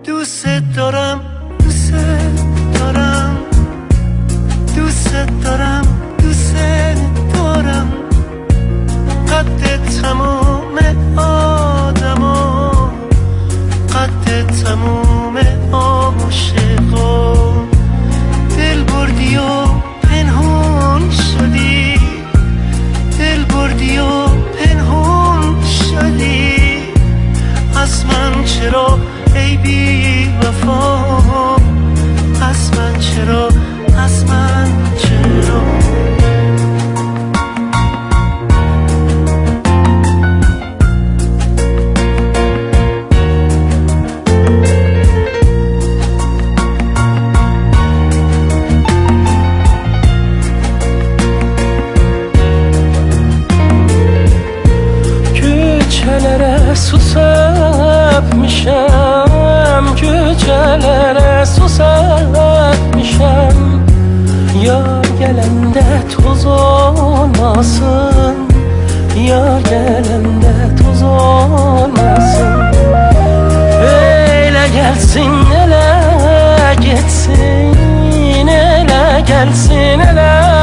دوست دارم دوست دارم دوست دارم دوست دارم قد تموم آدما قد تموم عاشقا دل بردی و پنهون شدی دل بردی و پنهون شدی از من چرا ای بی وفا از من چرا از من چرا susap mişem geceleri susap mişem yar gelende toz olmasın yar gelende toz olmasın öyle gelsin ele gitsin ele gelsin ele